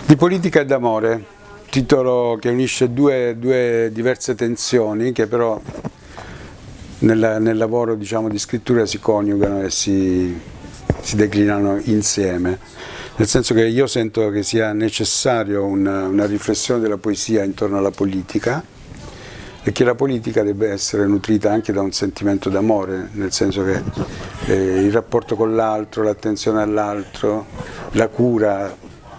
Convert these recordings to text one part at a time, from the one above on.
Di politica e d'amore, titolo che unisce due diverse tensioni che però nel lavoro, diciamo, di scrittura si coniugano e si declinano insieme, nel senso che io sento che sia necessario una riflessione della poesia intorno alla politica e che la politica debba essere nutrita anche da un sentimento d'amore, nel senso che il rapporto con l'altro, l'attenzione all'altro, la cura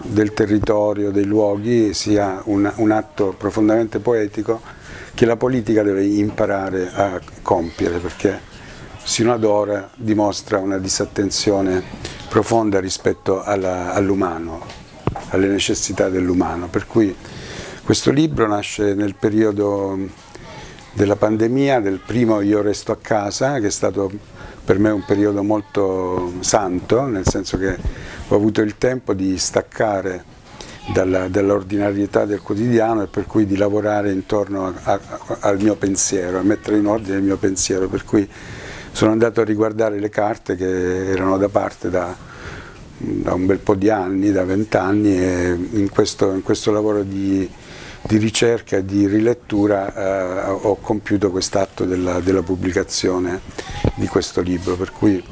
del territorio, dei luoghi sia un atto profondamente poetico che la politica deve imparare a compiere, perché sino ad ora dimostra una disattenzione profonda rispetto all'umano, alle necessità dell'umano. Per cui questo libro nasce nel periodo della pandemia, del primo Io resto a casa, che è stato per me un periodo molto santo, nel senso che ho avuto il tempo di staccare dall'ordinarietà del quotidiano e per cui di lavorare intorno al mio pensiero, a mettere in ordine il mio pensiero, per cui sono andato a riguardare le carte che erano da parte da un bel po' di anni, da 20 anni, e in questo lavoro di ricerca e di rilettura ho compiuto quest'atto della pubblicazione di questo libro, per cui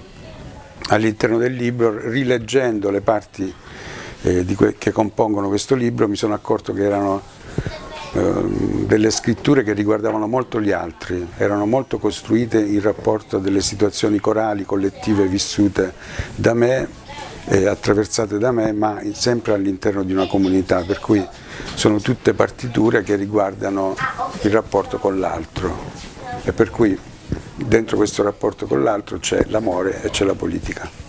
all'interno del libro, rileggendo le parti che compongono questo libro, mi sono accorto che erano delle scritture che riguardavano molto gli altri, erano molto costruite in rapporto a delle situazioni corali, collettive, vissute da me e attraversate da me, ma sempre all'interno di una comunità, per cui sono tutte partiture che riguardano il rapporto con l'altro e per cui dentro questo rapporto con l'altro c'è l'amore e c'è la politica.